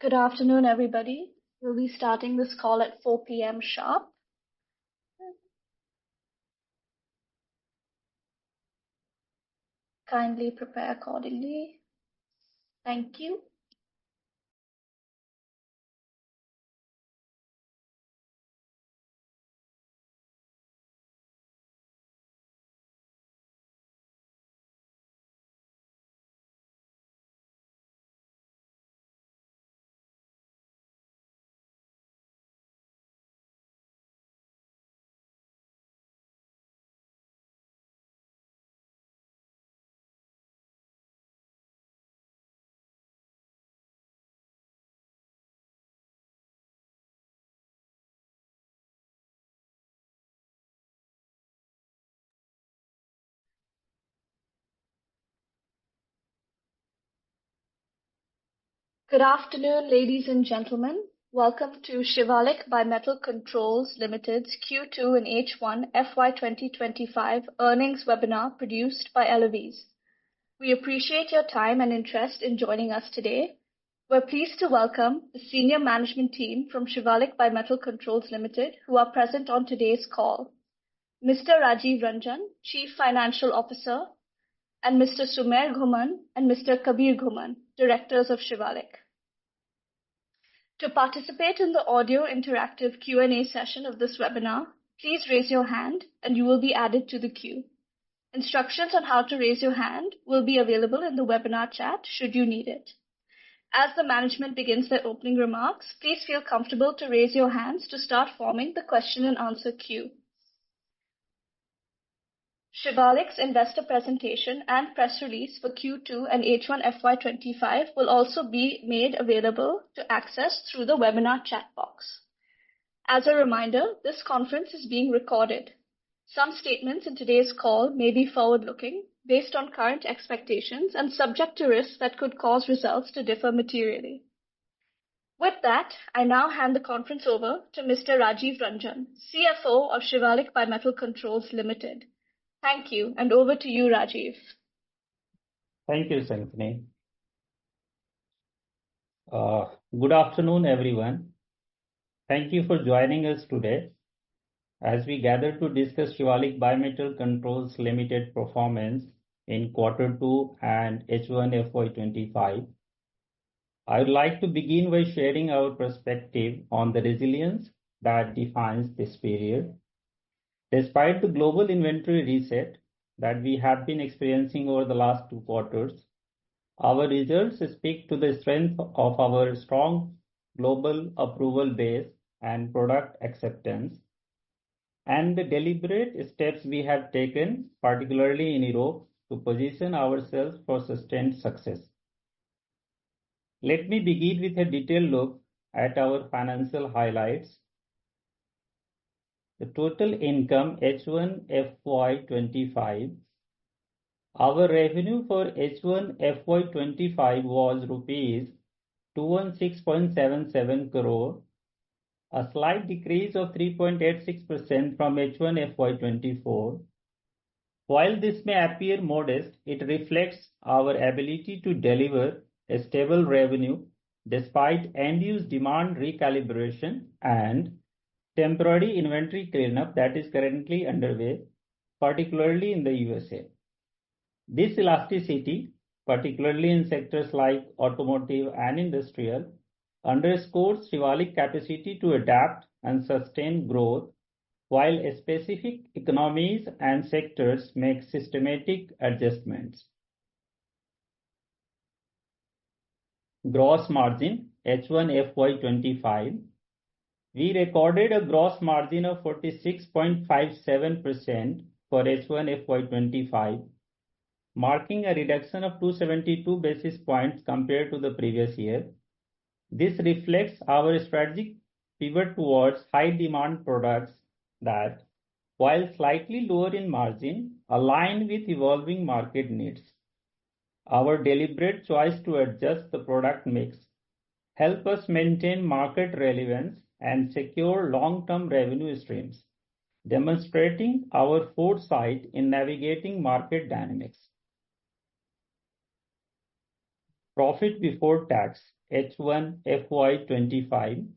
Good afternoon, everybody. We'll be starting this call at 4 p.m. sharp. Kindly prepare accordingly. Thank you. Good afternoon, ladies and gentlemen. Welcome to Shivalik Bimetal Controls Limited's Q2 and H1 FY 2025 earnings webinar produced by Eloise. We appreciate your time and interest in joining us today. We're pleased to welcome the senior management team from Shivalik Bimetal Controls Limited who are present on today's call. Mr. Rajiv Ranjan, Chief Financial Officer, and Mr. Sumer Ghuman and Mr. Kabir Ghuman, Directors of Shivalik. To participate in the audio interactive Q&A session of this webinar, please raise your hand and you will be added to the queue. Instructions on how to raise your hand will be available in the webinar chat should you need it. As the management begins their opening remarks, please feel comfortable to raise your hands to start forming the question and answer queue. Shivalik's investor presentation and press release for Q2 and H1 FY'25 will also be made available to access through the webinar chat box. As a reminder, this conference is being recorded. Some statements in today's call may be forward-looking, based on current expectations and subject to risks that could cause results to differ materially. With that, I now hand the conference over to Mr. Rajiv Ranjan, CFO of Shivalik Bimetal Controls Limited. Thank you, and over to you, Rajiv. Thank you, Symphony. Good afternoon, everyone. Thank you for joining us today as we gather to discuss Shivalik Bimetal Controls Limited performance in Q2 and H1 FY'25. I would like to begin by sharing our perspective on the resilience that defines this period. Despite the global inventory reset that we have been experiencing over the last 2 quarters, our results speak to the strength of our strong global approval base and product acceptance, and the deliberate steps we have taken, particularly in Europe, to position ourselves for sustained success. Let me begin with a detailed look at our financial highlights. The total income H1 FY'25. Our revenue for H1 FY'25 was rupees 216.77 crore, a slight decrease of 3.86% from H1 FY'24. While this may appear modest, it reflects our ability to deliver a stable revenue despite end-use demand recalibration and temporary inventory cleanup that is currently underway, particularly in the USA. This elasticity, particularly in sectors like automotive and industrial, underscores Shivalik's capacity to adapt and sustain growth, while specific economies and sectors make systematic adjustments. Gross margin H1 FY'25. We recorded a gross margin of 46.57% for H1 FY'25, marking a reduction of 272 basis points compared to the previous year. This reflects our strategic pivot towards high-demand products that, while slightly lower in margin, align with evolving market needs. Our deliberate choice to adjust the product mix helps us maintain market relevance and secure long-term revenue streams, demonstrating our foresight in navigating market dynamics. Profit before tax H1 FY'25.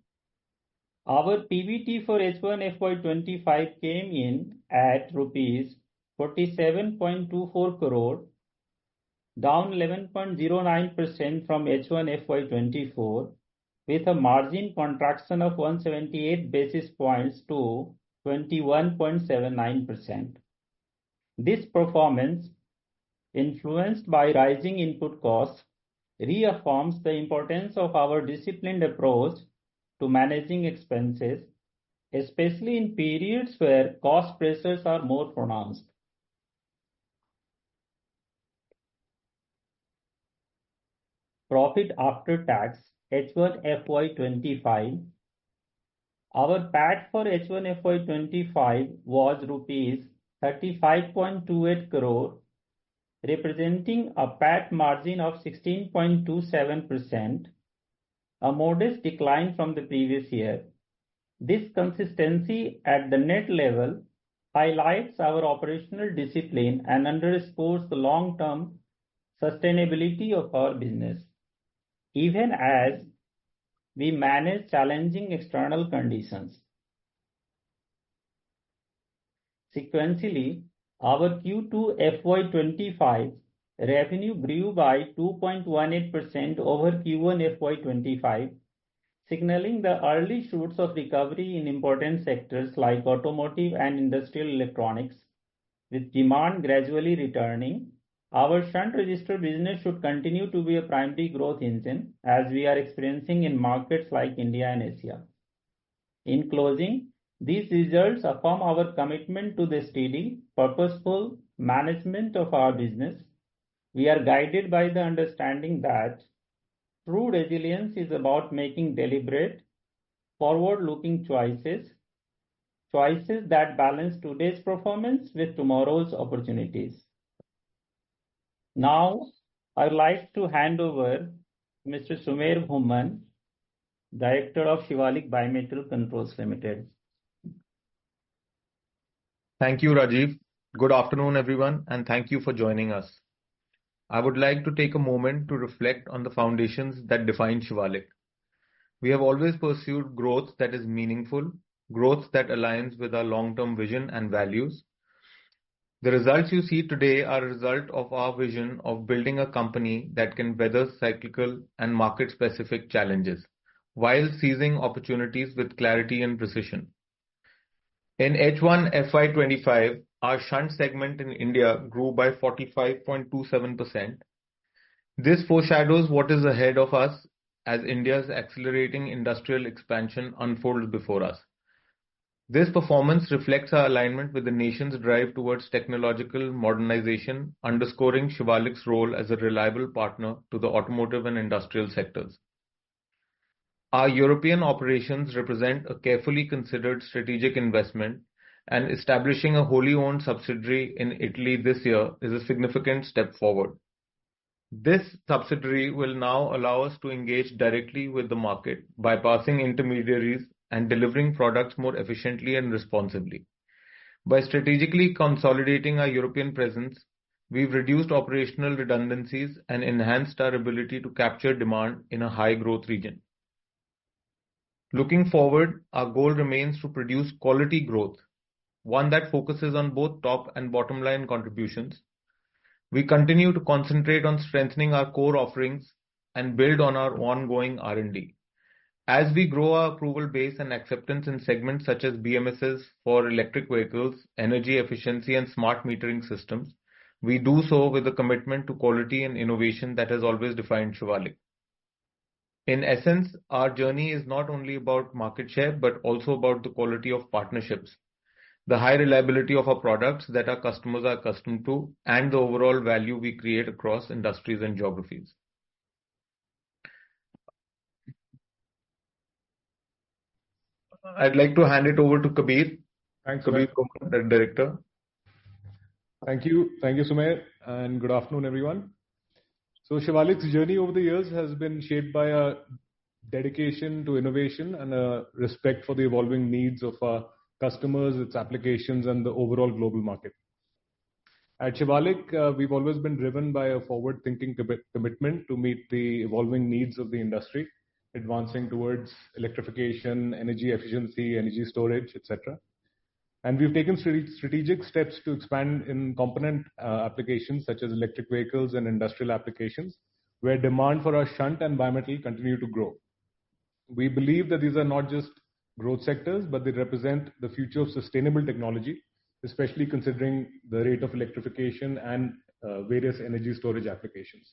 Our PBT for H1 FY'25 came in at rupees 47.24 crore, down 11.09% from H1 FY'24, with a margin contraction of 178 basis points to 21.79%. This performance, influenced by rising input costs, reaffirms the importance of our disciplined approach to managing expenses, especially in periods where cost pressures are more pronounced. Profit after tax H1 FY'25. Our PAT for H1 FY'25 was rupees 35.28 crore, representing a PAT margin of 16.27%, a modest decline from the previous year. This consistency at the net level highlights our operational discipline and underscores the long-term sustainability of our business, even as we manage challenging external conditions. Sequentially, our Q2 FY'25 revenue grew by 2.18% over Q1 FY'25, signaling the early shoots of recovery in important sectors like automotive and industrial electronics. With demand gradually returning, our shunt resistor business should continue to be a primary growth engine, as we are experiencing in markets like India and Asia. In closing, these results affirm our commitment to the steady, purposeful management of our business. We are guided by the understanding that true resilience is about making deliberate, forward-looking choices that balance today's performance with tomorrow's opportunities. Now, I would like to hand over to Mr. Sumer Bhuman, Director of Shivalik Bimetal Controls Limited. Thank you, Rajiv. Good afternoon, everyone, and thank you for joining us. I would like to take a moment to reflect on the foundations that define Shivalik. We have always pursued growth that is meaningful, growth that aligns with our long-term vision and values. The results you see today are a result of our vision of building a company that can weather cyclical and market-specific challenges, while seizing opportunities with clarity and precision. In H1 FY'25, our shunt segment in India grew by 45.27%. This foreshadows what is ahead of us as India's accelerating industrial expansion unfolds before us. This performance reflects our alignment with the nation's drive towards technological modernization, underscoring Shivalik's role as a reliable partner to the automotive and industrial sectors. Our European operations represent a carefully considered strategic investment, and establishing a wholly owned subsidiary in Italy this year is a significant step forward. This subsidiary will now allow us to engage directly with the market, bypassing intermediaries and delivering products more efficiently and responsibly. By strategically consolidating our European presence, we've reduced operational redundancies and enhanced our ability to capture demand in a high-growth region. Looking forward, our goal remains to produce quality growth, one that focuses on both top and bottom line contributions. We continue to concentrate on strengthening our core offerings and build on our ongoing R&D. As we grow our approval base and acceptance in segments such as BMSs for electric vehicles, energy efficiency, and smart metering systems, we do so with a commitment to quality and innovation that has always defined Shivalik. In essence, our journey is not only about market share, but also about the quality of partnerships, the high reliability of our products that our customers are accustomed to, and the overall value we create across industries and geographies. I'd like to hand it over to Kabir. Thanks, Kabir, Director. Thank you, Sumer, and good afternoon, everyone. So Shivalik's journey over the years has been shaped by a dedication to innovation and a respect for the evolving needs of our customers, its applications, and the overall global market. At Shivalik, we've always been driven by a forward-thinking commitment to meet the evolving needs of the industry, advancing towards electrification, energy efficiency, energy storage, etc. And we've taken strategic steps to expand in component applications such as electric vehicles and industrial applications, where demand for our shunt and bimetal continue to grow. We believe that these are not just growth sectors, but they represent the future of sustainable technology, especially considering the rate of electrification and various energy storage applications.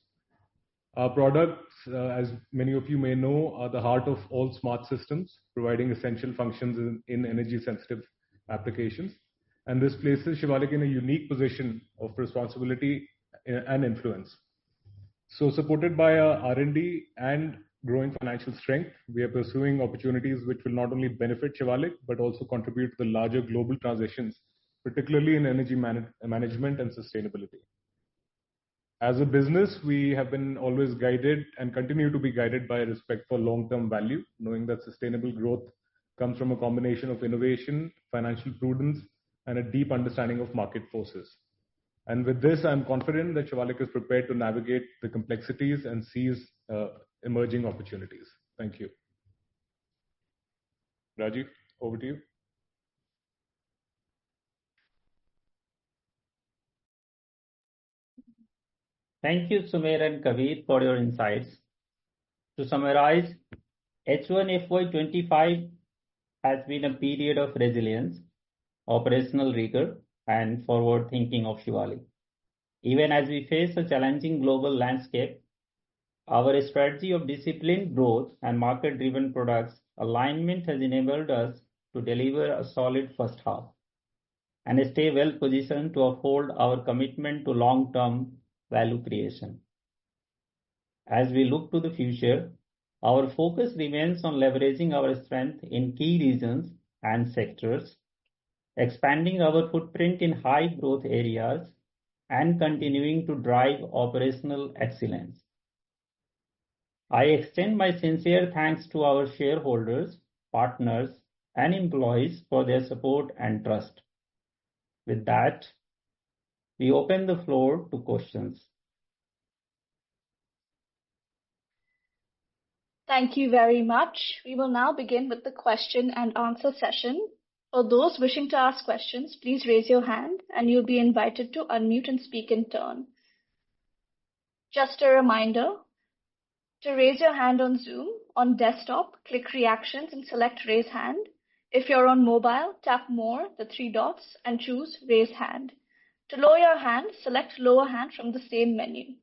Our products, as many of you may know, are the heart of all smart systems, providing essential functions in energy-sensitive applications. And this places Shivalik in a unique position of responsibility and influence. So, supported by our R&D and growing financial strength, we are pursuing opportunities which will not only benefit Shivalik, but also contribute to the larger global transitions, particularly in energy management and sustainability. As a business, we have been always guided and continue to be guided by respect for long-term value, knowing that sustainable growth comes from a combination of innovation, financial prudence, and a deep understanding of market forces. And with this, I'm confident that Shivalik is prepared to navigate the complexities and seize emerging opportunities. Thank you. Rajiv, over to you. Thank you, Sumer and Kabir, for your insights. To summarize, H1 FY'25 has been a period of resilience, operational rigor, and forward thinking of Shivalik. Even as we face a challenging global landscape, our strategy of disciplined growth and market-driven products alignment has enabled us to deliver a solid first half and stay well positioned to uphold our commitment to long-term value creation. As we look to the future, our focus remains on leveraging our strength in key regions and sectors, expanding our footprint in high growth areas, and continuing to drive operational excellence. I extend my sincere thanks to our shareholders, partners, and employees for their support and trust. With that, we open the floor to questions. Thank you very much. We will now begin with the question and answer session. For those wishing to ask questions, please raise your hand and you'll be invited to unmute and speak in turn. Just a reminder, to raise your hand on Zoom, on desktop, click Reactions and select Raise Hand. If you're on mobile, tap More, the three dots, and choose Raise Hand. To lower your hand, select Lower Hand from the same menu.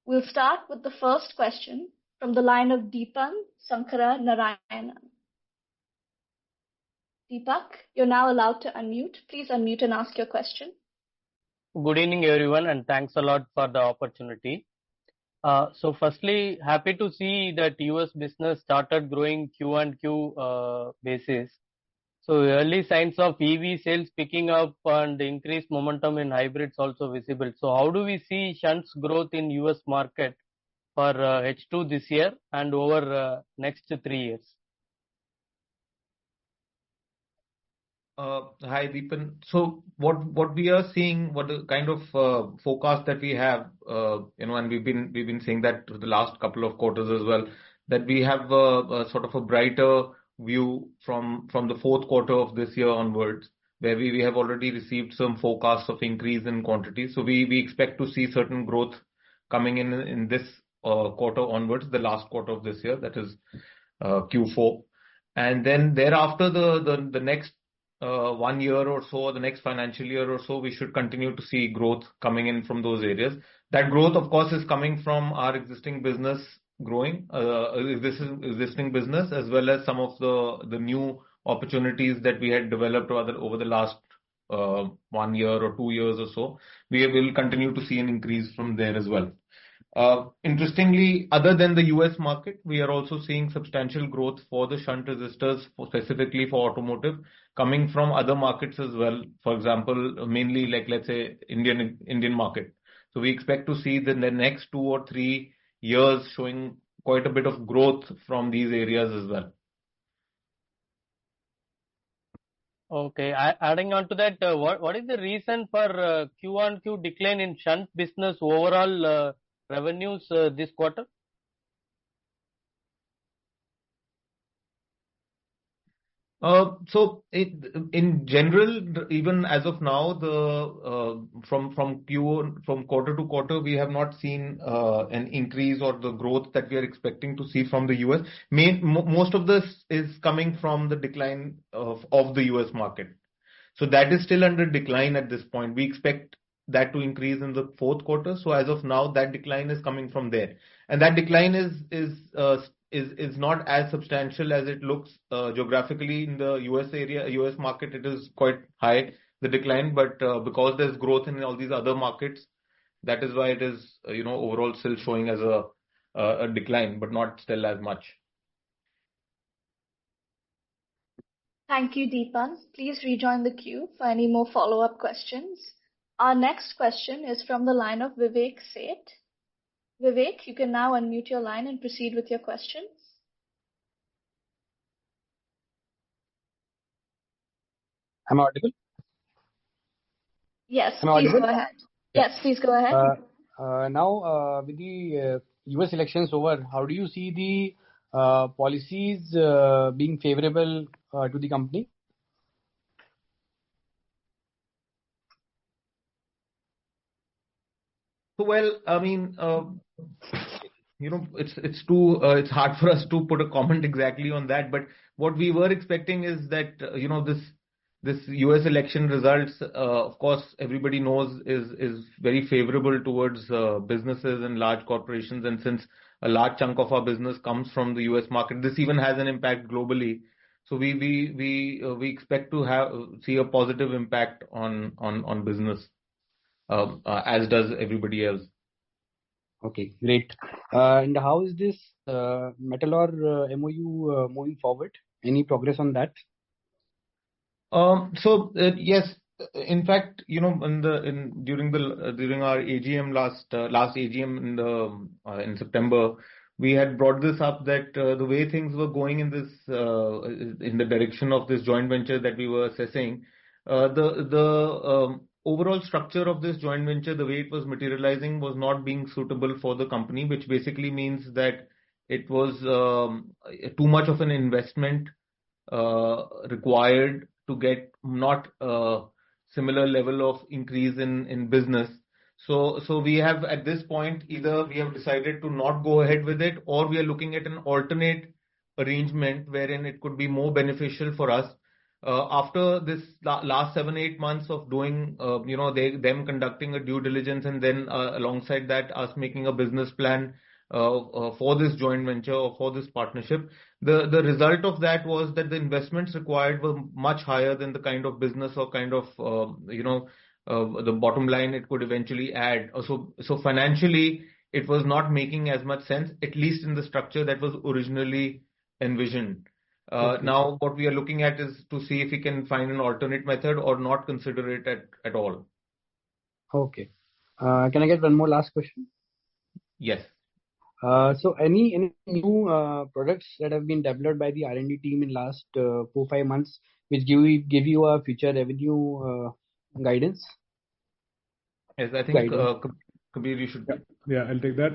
We'll start with the first question from the line of Deepan Sankara Narayanan. Deepak, you're now allowed to unmute. Please unmute and ask your question. Good evening, everyone, and thanks a lot for the opportunity. So firstly, happy to see that US business started growing Q-on-Q basis. So early signs of EV sales picking up and increased momentum in hybrids also visible. So how do we see shunts growth in US market for H2 this year and over next 3 years? Hi, Deepan. So what we are seeing, what the kind of forecast that we have, and we've been saying that for the last couple of quarters as well, that we have a sort of a brighter view from the fourth quarter of this year onwards, where we have already received some forecasts of increase in quantity. So we expect to see certain growth coming in this quarter onwards, the last quarter of this year, that is Q4, and then thereafter the next 1 year or so, the next financial year or so, we should continue to see growth coming in from those areas. That growth, of course, is coming from our existing business growing, existing business, as well as some of the new opportunities that we had developed over the last 1 year or 2 years or so. We will continue to see an increase from there as well. Interestingly, other than the US market, we are also seeing substantial growth for the shunt resistors, specifically for automotive, coming from other markets as well. For example, mainly like, let's say, Indian market. So we expect to see the next 2 or 3 years showing quite a bit of growth from these areas as well. Okay. Adding on to that, what is the reason for Q-on-Q decline in shunt business overall revenues this quarter? So in general, even as of now, from quarter to quarter, we have not seen an increase or the growth that we are expecting to see from the US. Most of this is coming from the decline of the US market. So that is still under decline at this point. We expect that to increase in the fourth quarter. So as of now, that decline is coming from there, and that decline is not as substantial as it looks geographically in the US area, US market. It is quite high, the decline, but because there's growth in all these other markets, that is why it is overall still showing as a decline, but not still as much. Thank you, Deepan. Please rejoin the queue for any more follow-up questions. Our next question is from the line of Vivek Seth. Vivek, you can now unmute your line and proceed with your questions. Am I audible? Yes, Am I please audible? go ahead. Yeah. Yes, please go ahead. Now, with the US elections over, how do you see the policies being favorable to the company? Well, I mean, it's hard for us to put a comment exactly on that. But what we were expecting is that this US election results, of course, everybody knows is very favorable towards businesses and large corporations. And since a large chunk of our business comes from the US market, this even has an impact globally. So we expect to see a positive impact on business, as does everybody else. Okay, great. And how is this Metalor MOU moving forward? Any progress on that? Yes, in fact, during our AGM last AGM in September, we had brought this up that the way things were going in the direction of this joint venture that we were assessing, the overall structure of this joint venture, the way it was materializing, was not being suitable for the company, which basically means that it was too much of an investment required to get not a similar level of increase in business. So we have, at this point, either we have decided to not go ahead with it, or we are looking at an alternate arrangement wherein it could be more beneficial for us. After this last 7-8 months of doing, them conducting a due diligence, and then alongside that, us making a business plan for this joint venture or for this partnership, the result of that was that the investments required were much higher than the kind of business or kind of the bottom line it could eventually add. So financially, it was not making as much sense, at least in the structure that was originally envisioned. Okay. Now, what we are looking at is to see if we can find an alternate method or not consider it at all. Okay. Can I get one more last question? Yes. So any new products that have been developed by the R&D team in last 4-5 months, which give you a future revenue guidance? Yes, I think Guidance. Kabir, you should. Yeah, I'll take that.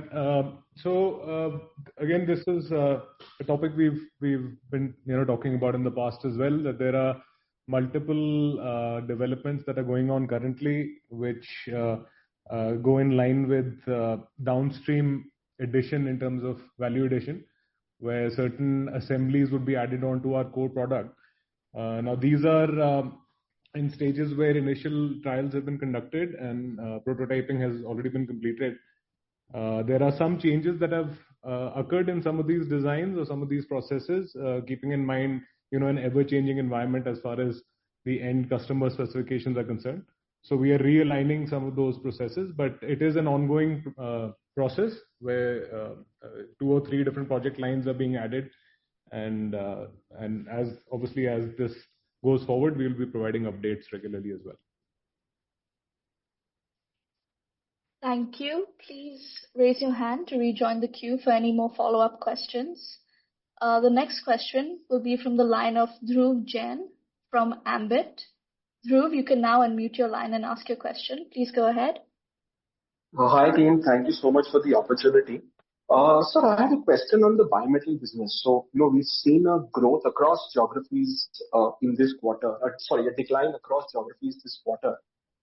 Again, this is a topic we've been talking about in the past as well, that there are multiple developments that are going on currently, which go in line with downstream addition in terms of value addition, where certain assemblies would be added on to our core product. Now, these are in stages where initial trials have been conducted and prototyping has already been completed. There are some changes that have occurred in some of these designs or some of these processes, keeping in mind, an ever-changing environment as far as the end customer specifications are concerned. So we are realigning some of those processes, but it is an ongoing process where 2 or 3 different project lines are being added, and as this goes forward, we will be providing updates regularly as well. Thank you. Please raise your hand to rejoin the queue for any more follow-up questions. The next question will be from the line of Dhruv Jain. from Ambit. Dhruv, you can now unmute your line and ask your question. Please go ahead. Hi team, thank you so much for the opportunity. Sir, I had a question on the bimetal business. We've seen a growth across geographies in this quarter. A decline across geographies this quarter.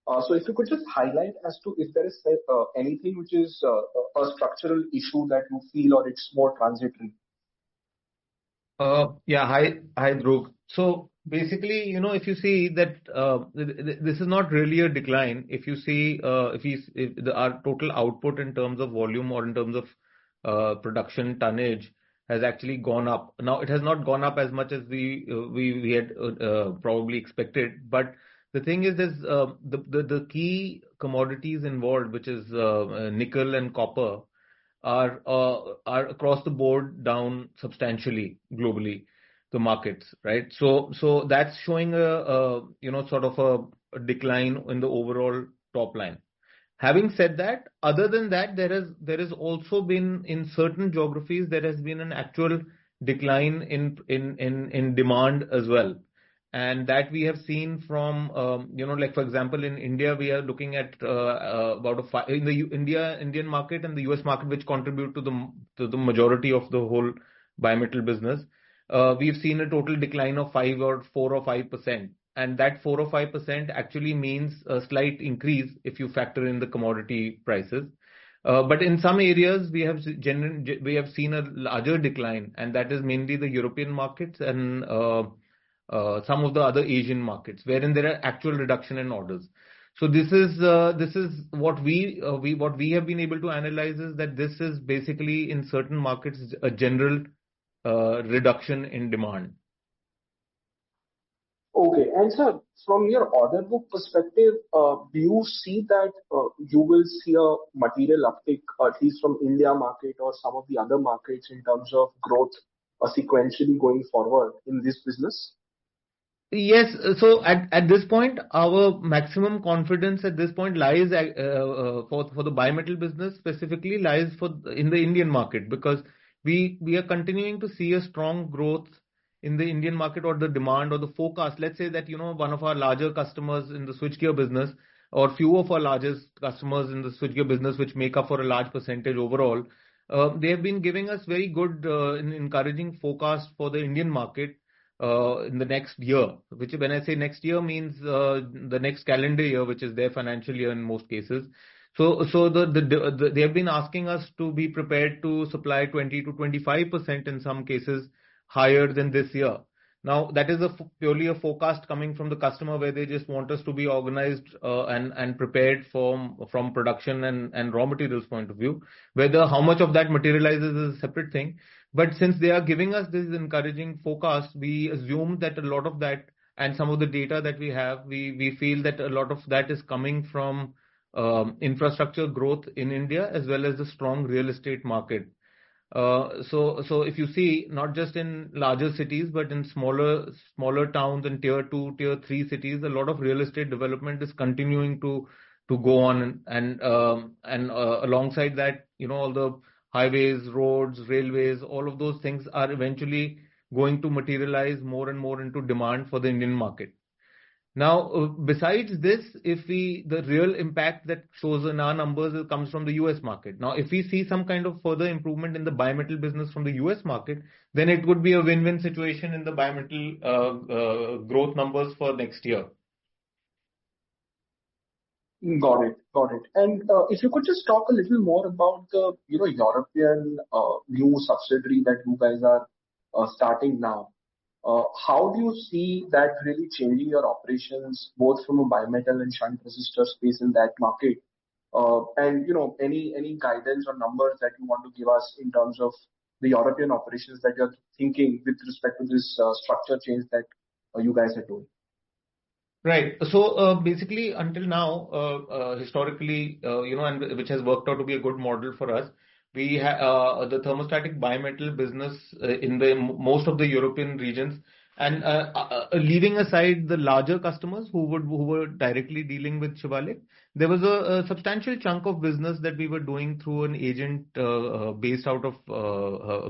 So if you could just highlight as to if there is anything which is a structural issue that you feel or it's more transitory. Yeah, hi, Dhruv. So basically, if you see that this is not really a decline. If you see, our total output in terms of volume or in terms of production tonnage has actually gone up. Now, it has not gone up as much as we had probably expected. But the thing is, the key commodities involved, which is nickel and copper, are across the board down substantially globally, the markets, right? So that's showing a sort of a decline in the overall top line. Having said that, other than that, there has also been in certain geographies there has been an actual decline in demand as well. And that we have seen from, like for example, in India, we are looking at in the Indian market and the US market, which contribute to the majority of the whole bimetal business. We've seen a total decline of 4 or 5%. And that 4 or 5% actually means a slight increase if you factor in the commodity prices. But in some areas, we have seen a larger decline, and that is mainly the European markets and some of the other Asian markets, wherein there are actual reduction in orders. So this is what we have been able to analyze is that this is basically in certain markets a general reduction in demand. Okay, and sir, from your order book perspective, do you see that you will see a material uptick, at least from India market or some of the other markets in terms of growth sequentially going forward in this business? Yes. So at this point, our maximum confidence at this point lies for the bimetal business specifically lies in the Indian market, because we are continuing to see a strong growth in the Indian market, or the demand or the forecast. Let's say that one of our larger customers in the switchgear business, or few of our largest customers in the switchgear business, which make up for a large percentage overall, they have been giving us very good encouraging forecast for the Indian market in the next year, which when I say next year means the next calendar year, which is their financial year in most cases. So they have been asking us to be prepared to supply 20 to 25% in some cases higher than this year. Now, that is purely a forecast coming from the customer, where they just want us to be organized and prepared from production and raw materials point of view. Whether how much of that materializes is a separate thing. But since they are giving us this encouraging forecast, we assume that a lot of that and some of the data that we have, we feel that a lot of that is coming from infrastructure growth in India as well as the strong real estate market. So if you see, not just in larger cities, but in smaller towns and tier 2, tier 3 cities, a lot of real estate development is continuing to go on, and alongside that, all the highways, roads, railways, all of those things are eventually going to materialize more and more into demand for the Indian market. Now, besides this, the real impact that shows in our numbers comes from the US market. Now, if we see some kind of further improvement in the bimetal business from the US market, then it would be a win-win situation in the bimetal growth numbers for next year. Got it. And if you could just talk a little more about the European new subsidiary that you guys are starting now. How do you see that really changing your operations, both from a bimetal and shunt resistor space in that market? And any guidance or numbers that you want to give us in terms of the European operations that you're thinking with respect to this structure change that you guys are doing? Right. So basically, until now, historically, and which has worked out to be a good model for us, we have the thermostatic bimetal business in most of the European regions, and leaving aside the larger customers who were directly dealing with Shivalik, there was a substantial chunk of business that we were doing through an agent based out of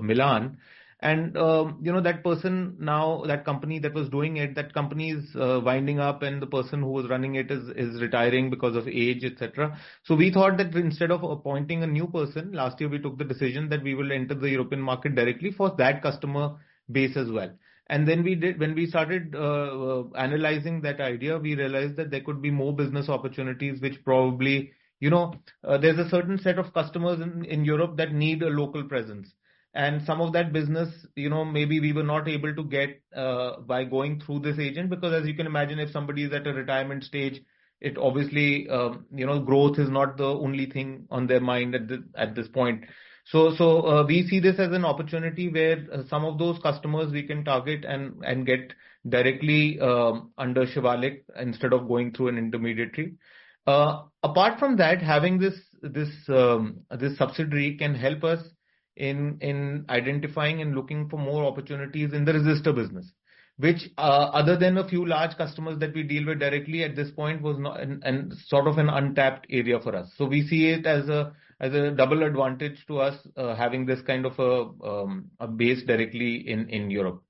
Milan. And that person now, that company that was doing it, that company is winding up, and the person who was running it is retiring because of age, etc. So we thought that instead of appointing a new person, last year we took the decision that we will enter the European market directly for that customer base as well. And then when we started analyzing that idea, we realized that there could be more business opportunities, which probably, there's a certain set of customers in Europe that need a local presence. And some of that business, maybe we were not able to get by going through this agent, because as you can imagine, if somebody is at a retirement stage, it obviously, growth is not the only thing on their mind at this point. So we see this as an opportunity where some of those customers we can target and get directly under Shivalik instead of going through an intermediary. Apart from that, having this subsidiary can help us in identifying and looking for more opportunities in the resistor business, which other than a few large customers that we deal with directly at this point was not and sort of an untapped area for us. So we see it as a double advantage to us having this kind of a base directly in Europe.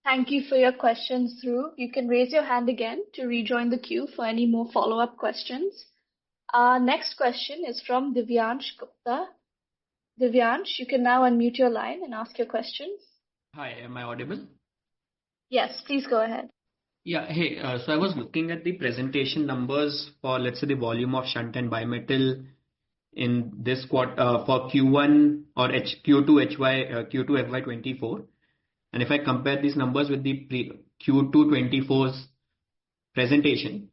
Thank you for your questions, Dhruv. You can raise your hand again to rejoin the queue for any more follow-up questions. Our next question is from Divyansh Gupta. Divyansh, you can now unmute your line and ask your questions. Hi, am I audible? Yes, please go ahead. Yeah, hey, so I was looking at the presentation numbers for, let's say, the volume of shunt and bimetal in this quarter for Q1 or Q2 FY'24. And if I compare these numbers with the Q2 24's presentation,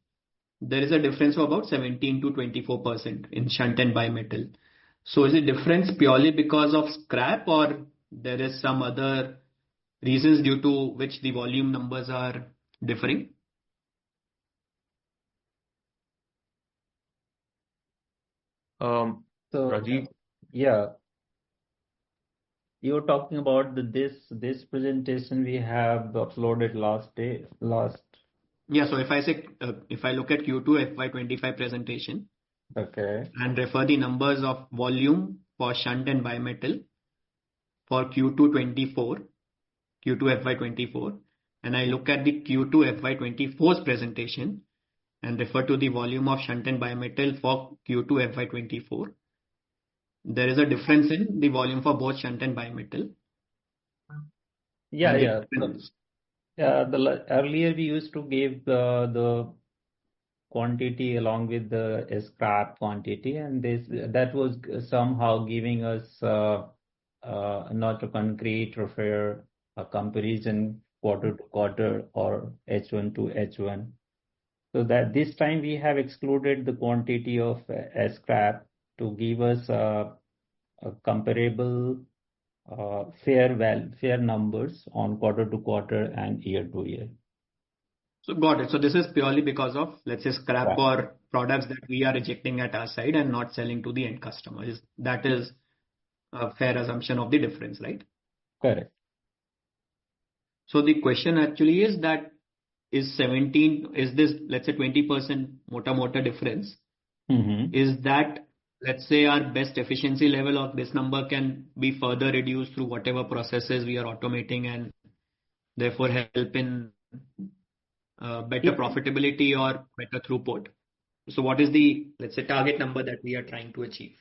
there is a difference of about 17 to 24% in shunt and bimetal. So is the difference purely because of scrap, or there is some other reasons due to which the volume numbers are differing? So Rajiv? Yeah, you're talking about this presentation we have uploaded last. Yeah, so if I look at Q2 FY'25 presentation, Okay. and refer the numbers of volume for shunt and bimetal for Q2 FY'24, and I look at the Q2 FY'24's presentation and refer to the volume of shunt and bimetal for Q2 FY'24, there is a difference in the volume for both shunt and bimetal. Yeah. Earlier we used to give the quantity along with the scrap quantity, and that was somehow giving us not a concrete or fair comparison quarter to quarter or H1 to H1. So that this time we have excluded the quantity of scrap to give us a comparable fair numbers on quarter to quarter and year to year. So got it. So this is purely because of, let's say, scrap or products that we are rejecting at our side and not selling to the end customer. That is a fair assumption of the difference, right? Correct. So the question actually is that is this, let's say, 20% mota difference? Mm-hmm. Is that, let's say, our best efficiency level of this number can be further reduced through whatever processes we are automating and therefore help in better profitability or better throughput? So what is the, let's say, target number that we are trying to achieve?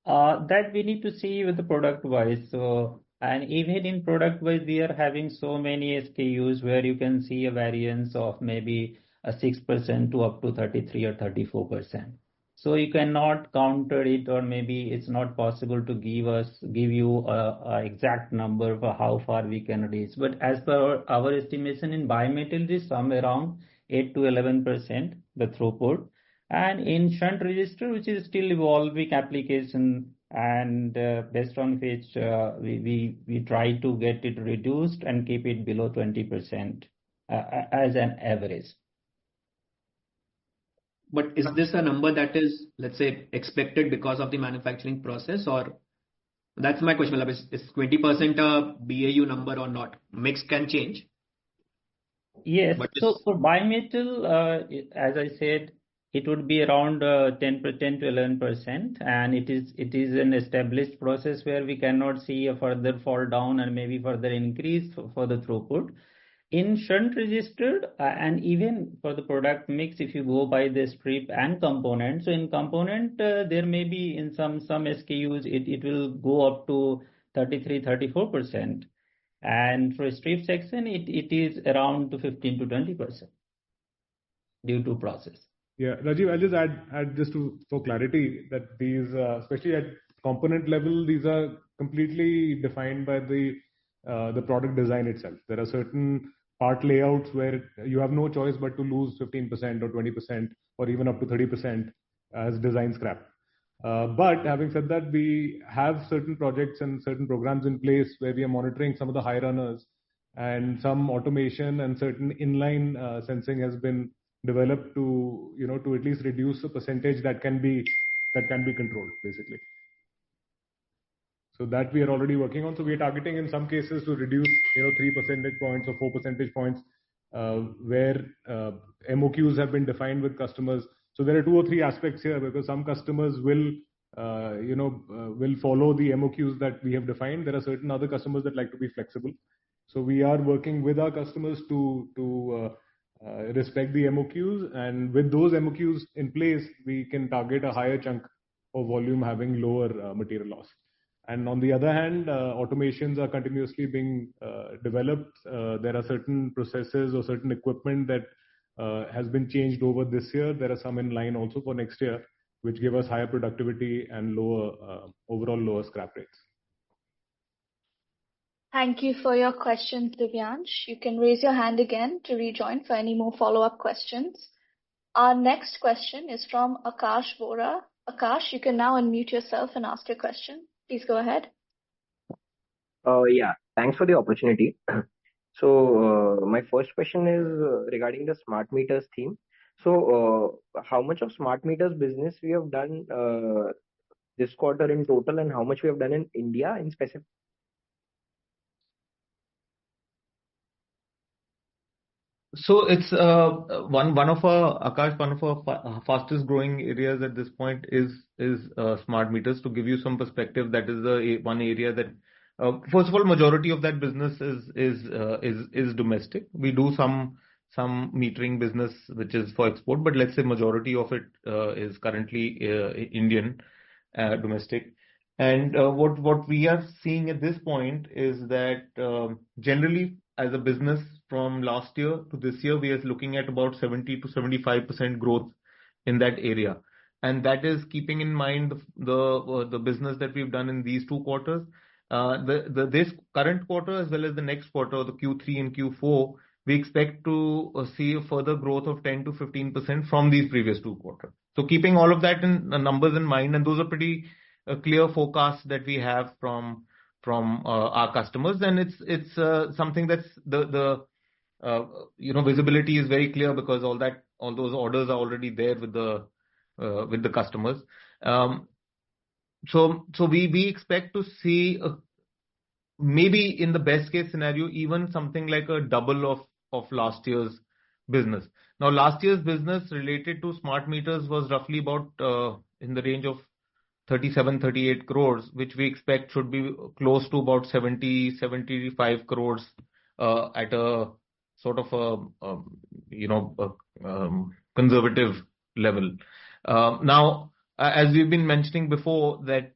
That we need to see with the product wise. So, and even in product wise, we are having so many SKUs where you can see a variance of maybe a 6% to up to 33 or 34%. So you cannot counter it, or maybe it's not possible to give you a exact number for how far we can reach. But as per our estimation in bimetal, it is somewhere around 8 to 11% the throughput. And in shunt resistor, which is still evolving application, and based on which we try to get it reduced and keep it below 20% as an average. But is this a number that is, let's say, expected because of the manufacturing process, or that's my question? Is 20% a BAU number or not? Mix can change. Yes. So for bimetal, as I said, it would be around 10% to 11%, and it is an established process where we cannot see a further fall down and maybe further increase for the throughput. In shunt registered and even for the product mix, if you go by the strip and component, so in component there may be in some SKUs it will go up to 33-34%, and for strip section it is around to 15 to 20% due to process. Yeah, Rajiv, I'll just add just for clarity that these, especially at component level, these are completely defined by the product design itself. There are certain part layouts where you have no choice but to lose 15% or 20% or even up to 30% as design scrap. But having said that, we have certain projects and certain programs in place where we are monitoring some of the high runners, and some automation and certain inline sensing has been developed to to at least reduce the percentage that can be controlled basically. So that we are already working on. So we are targeting in some cases to reduce 3 percentage points or 4 percentage points where MOQs have been defined with customers. So there are 2 or 3 aspects here, because some customers will will follow the MOQs that we have defined. There are certain other customers that like to be flexible. So we are working with our customers to respect the MOQs, and with those MOQs in place, we can target a higher chunk of volume having lower material loss. And on the other hand, automations are continuously being developed. There are certain processes or certain equipment that has been changed over this year. There are some in line also for next year, which give us higher productivity and overall lower scrap rates. Thank you for your questions, Divyansh. You can raise your hand again to rejoin for any more follow-up questions. Our next question is from Akash Vora. Akash, you can now unmute yourself and ask your question. Please go ahead. Yeah, thanks for the opportunity. So my first question is regarding the smart meters theme. So how much of smart meters business we have done this quarter in total, and how much we have done in India in specific? So it's one of our fastest growing areas at this point is smart meters. To give you some perspective, that is the one area that first of all, majority of that business is domestic. We do some metering business which is for export, but let's say majority of it is currently Indian domestic. And what we are seeing at this point is that generally as a business from last year to this year, we are looking at about 70 to 75% growth in that area. And that is keeping in mind the business that we've done in these 2 quarters. This current quarter as well as the next quarter, the Q3 and Q4, we expect to see a further growth of 10 to 15% from these previous 2 quarters. So keeping all of that in numbers in mind, and those are pretty clear forecasts that we have from our customers, and it's something that's the visibility is very clear because all those orders are already there with the customers. So we expect to see maybe in the best case scenario even something like a double of last year's business. Now last year's business related to smart meters was roughly about in the range of 37-38 crores, which we expect should be close to about 70-75 crores at a sort of a conservative level. Now, as we've been mentioning before, that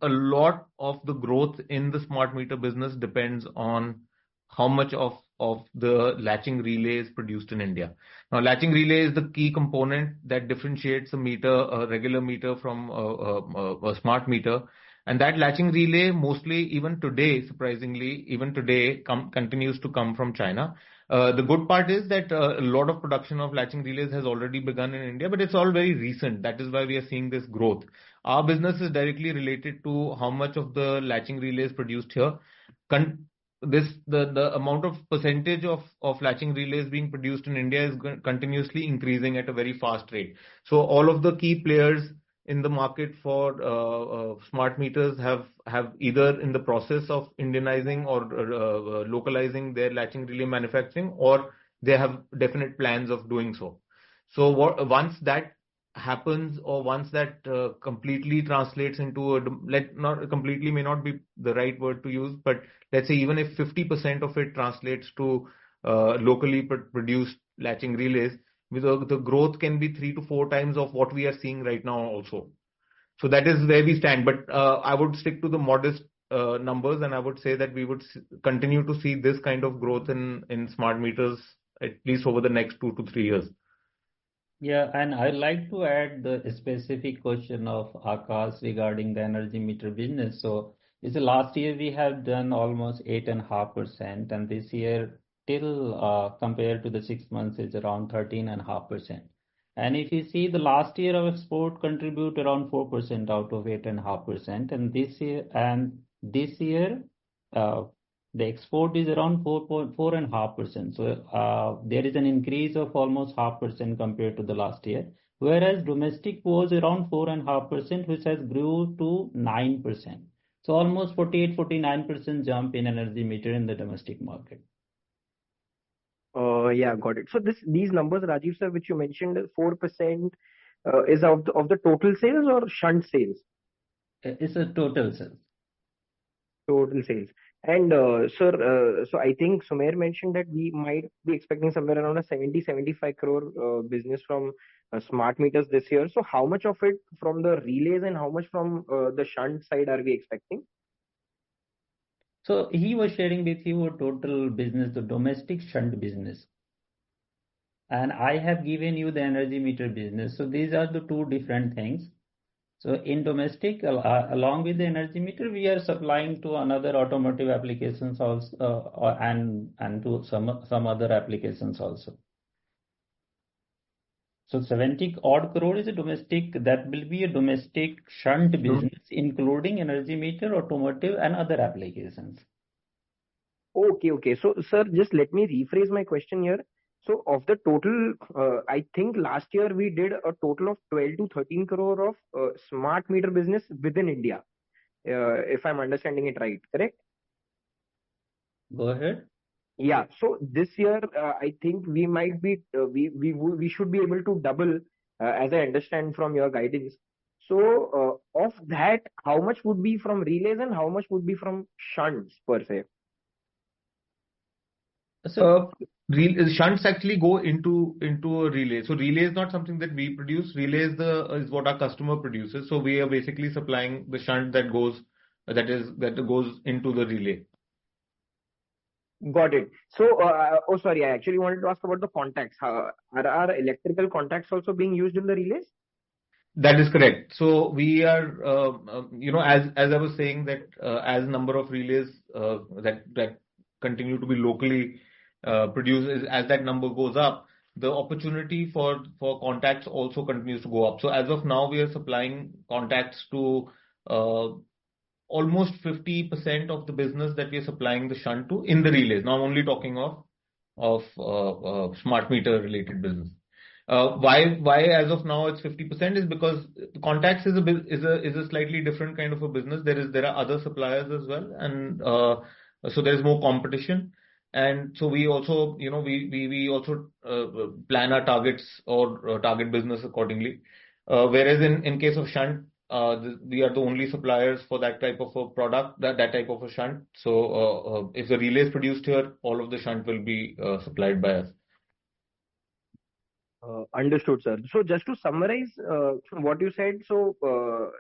a lot of the growth in the smart meter business depends on how much of the latching relay is produced in India. Now, latching relay is the key component that differentiates a regular meter from a smart meter. And that latching relay mostly, even today, surprisingly, continues to come from China. The good part is that a lot of production of latching relays has already begun in India, but it's all very recent. That is why we are seeing this growth. Our business is directly related to how much of the latching relay is produced here. The amount of percentage of latching relays being produced in India is continuously increasing at a very fast rate. So all of the key players in the market for smart meters have either in the process of Indianizing or localizing their latching relay manufacturing, or they have definite plans of doing so. So once that happens, or once that completely translates into not completely may not be the right word to use, but let's say even if 50% of it translates to locally produced latching relays, the growth can be 3 to 4 times of what we are seeing right now also. So that is where we stand. But I would stick to the modest numbers, and I would say that we would continue to see this kind of growth in smart meters at least over the next 2 to 3 years. Yeah, and I'd like to add the specific question of Akash regarding the energy meter business. So, it's the last year we have done almost 8.5%, and this year, till compared to the 6 months, is around 13.5%. And if you see the last year, our export contribute around 4% out of 8.5%, and this year, uh, the export is around 4.5%. So there is an increase of almost 0.5% compared to the last year, whereas domestic was around 4.5%, which has grew to 9%. So almost 48-49% jump in energy meter in the domestic market. Yeah, got it. So these numbers, Rajiv sir, which you mentioned, 4% is of the total sales or shunt sales? It's a total sales. Total sales. And sir, so I think Sumer mentioned that we might be expecting somewhere around a 70-75 crore business from smart meters this year. So how much of it from the relays and how much from the shunt side are we expecting? So he was sharing with you a total business, the domestic shunt business. And I have given you the energy meter business. So these are the two different things. So in domestic, along with the energy meter, we are supplying to another automotive applications also, and to some other applications also. So 70 odd crore is a domestic, that will be a domestic shunt business, including energy meter, automotive, and other applications. Okay. So, sir, just let me rephrase my question here. So, of the total, I think last year we did a total of 12 to 13 crore of smart meter business within India, if I'm understanding it right, correct? Go ahead. Yeah. So this year, I think we might be we should be able to double, as I understand from your guidance. So, of that, how much would be from relays and how much would be from shunts per se? So Shunts actually go into a relay. So relay is not something that we produce. Relay is what our customer produces. So we are basically supplying the shunt that goes into the relay. Got it. So, oh sorry, I actually wanted to ask about the contacts. Are our electrical contacts also being used in the relays? That is correct. So we are, as I was saying that as number of relays that continue to be locally produced, as that number goes up, the opportunity for contacts also continues to go up. So as of now, we are supplying contacts to almost 50% of the business that we are supplying the shunt to in the relays. Now I'm only talking of smart meter related business. Why as of now it's 50% is because contacts is a slightly different kind of a business. There are other suppliers as well, and so there is more competition. And so we also, we also plan our targets or target business accordingly. Whereas in case of shunt, we are the only suppliers for that type of a product, that type of a shunt. So if the relay is produced here, all of the shunt will be supplied by us. Understood, sir. So just to summarize what you said, so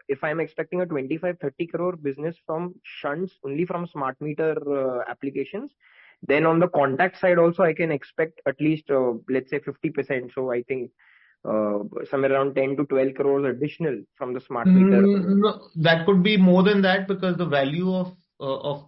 if I'm expecting a 25-30 crore business from shunts only from smart meter applications, then on the contact side also I can expect at least let's say 50%. So I think somewhere around 10 to 12 crores additional from the smart meter. No, that could be more than that because the value of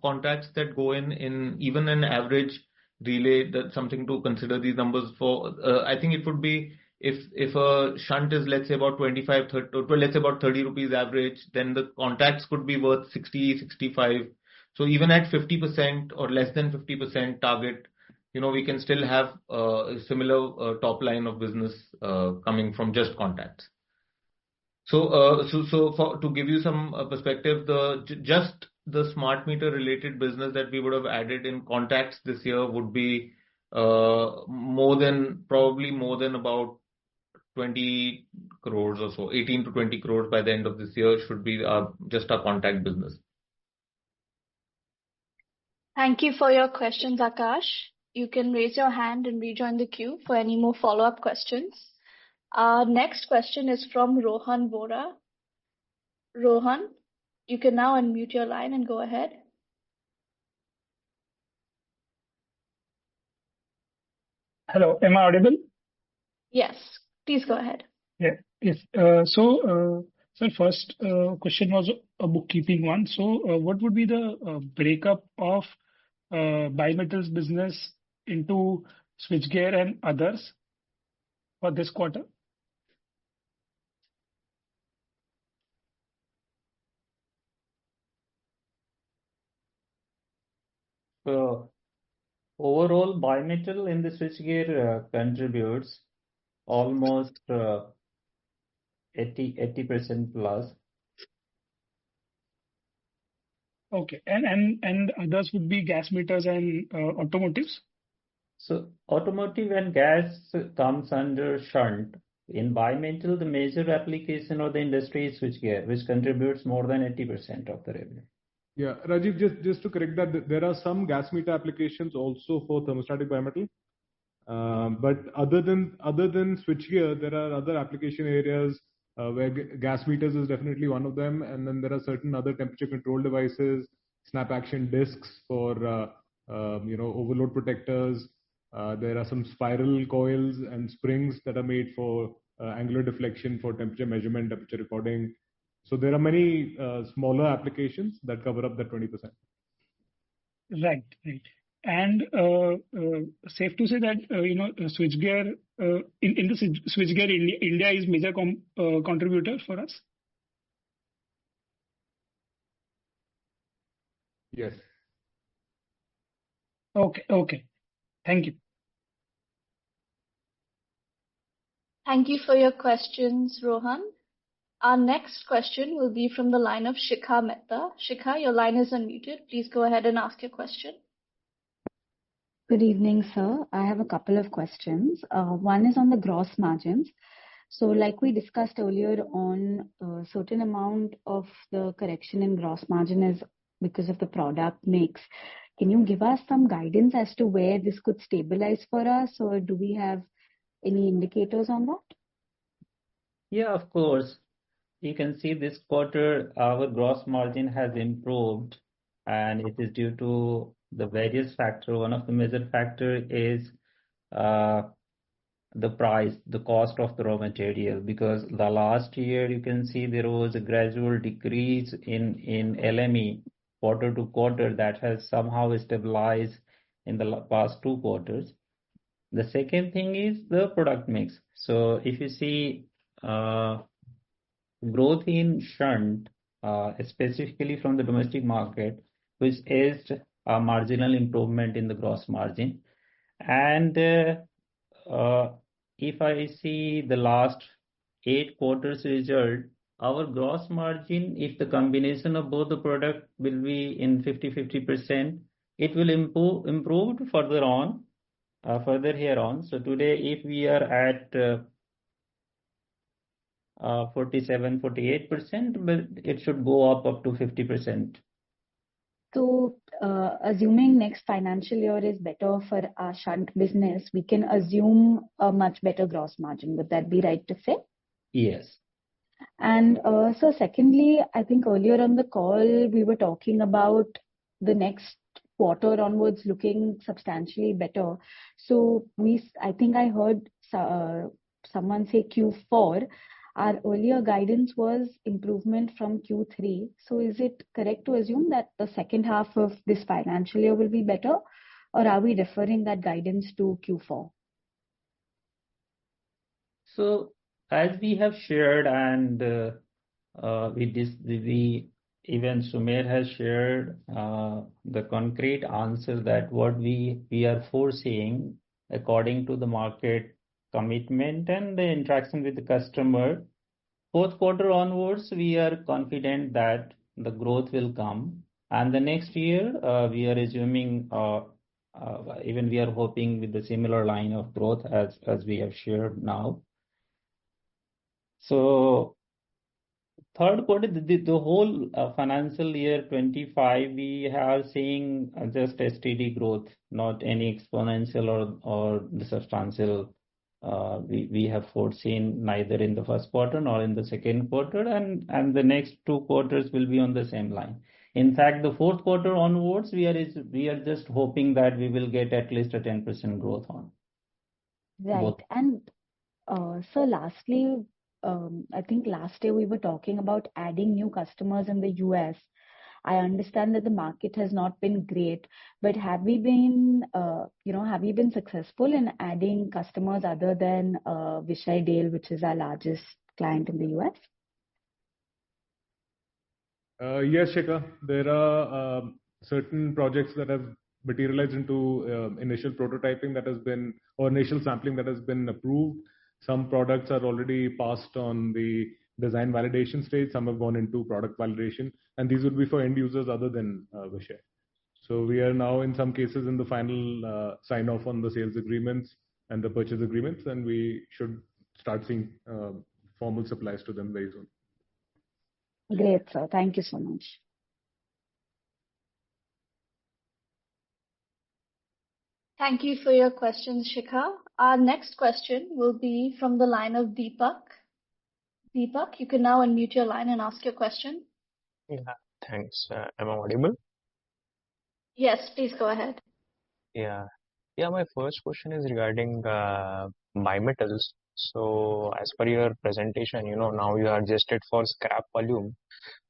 contacts that go in even an average relay, that's something to consider these numbers for. I think it would be if a shunt is let's say about 25, 30, let's say about 30 rupees average, then the contacts could be worth 60, 65. So even at 50% or less than 50% target, we can still have a similar top line of business coming from just contacts. So, to give you some perspective, just the smart meter related business that we would have added in contacts this year would be probably more than about 20 crores or so, 18 to 20 crores by the end of this year should be just our contact business. Thank you for your questions, Akash. You can raise your hand and rejoin the queue for any more follow-up questions. Our next question is from Rohan Vora. Rohan, you can now unmute your line and go ahead. Hello, am I audible? Yes, please go ahead. Yeah, yes. So, first question was a bookkeeping one. So, what would be the breakup of bimetals business into switchgear and others for this quarter? So overall, bimetal in the switchgear contributes almost 80% plus. Okay, and others would be gas meters and automotives? So automotive and gas comes under shunt. In bimetal, the major application of the industry is switchgear, which contributes more than 80% of the revenue. Yeah, Rajiv, just to correct that, there are some gas meter applications also for thermostatic bimetal. But other than switchgear, there are other application areas where gas meters is definitely one of them, and then there are certain other temperature control devices, snap action discs for overload protectors. There are some spiral coils and springs that are made for angular deflection for temperature measurement, temperature recording. So there are many smaller applications that cover up that 20%. Right, right. And safe to say that switchgear in the switchgear India is major contributor for us. Yes. Okay. Thank you. Thank you for your questions, Rohan. Our next question will be from the line of Shikha Mehta. Shikha, your line is unmuted. Please go ahead and ask your question. Good evening, sir. I have a couple of questions. One is on the gross margins. So like we discussed earlier on, a certain amount of the correction in gross margin is because of the product mix. Can you give us some guidance as to where this could stabilize for us, or do we have any indicators on that? Yeah, of course. You can see this quarter our gross margin has improved, and it is due to the various factors. One of the major factor is the price, the cost of the raw material, because the last year you can see there was a gradual decrease in LME quarter to quarter that has somehow stabilized in the past 2 quarters. The second thing is the product mix. So if you see growth in shunt, specifically from the domestic market, which is a marginal improvement in the gross margin. And if I see the last 8 quarters result, our gross margin, if the combination of both the product will be in 50-50%, it will improve further here on. So today, if we are at 47-48%, but it should go up to 50%. So, assuming next financial year is better for our shunt business, we can assume a much better gross margin. Would that be right to say? Yes. And so secondly, I think earlier on the call, we were talking about the next quarter onwards looking substantially better. So I think I heard someone say Q4. Our earlier guidance was improvement from Q3. So is it correct to assume that the second half of this financial year will be better, or are we referring that guidance to Q4? So as we have shared, and even Sumer has shared the concrete answer that what we are foreseeing according to the market commitment and the interaction with the customer. 4th quarter onwards, we are confident that the growth will come, and the next year we are assuming even we are hoping with the similar line of growth as we have shared now. So third quarter, the whole financial year 25, we are seeing just a steady growth, not any exponential or the substantial. We have foreseen neither in the first quarter nor in the second quarter, and the next 2 quarters will be on the same line. In fact, the fourth quarter onwards, we are just hoping that we will get at least a 10% growth on Right. both. And so lastly, I think last year we were talking about adding new customers in the US. I understand that the market has not been great, but have we been, have we been successful in adding customers other than Vishay Dale, which is our largest client in the US? Yes, Shikha, there are certain projects that have materialized into initial prototyping that has been, or initial sampling that has been approved. Some products are already passed on the design validation stage. Some have gone into product validation, and these would be for end users other than Vishay. So we are now in some cases in the final sign off on the sales agreements and the purchase agreements, and we should start seeing formal supplies to them very soon. Great, sir. Thank you so much. Thank you for your questions, Shikha. Our next question will be from the line of Deepak. Deepak, you can now unmute your line and ask your question. Yeah, thanks. Am I audible? Yes, please go ahead. Yeah. Yeah, my first question is regarding bimetals. So as per your presentation, now you are adjusted for scrap volume.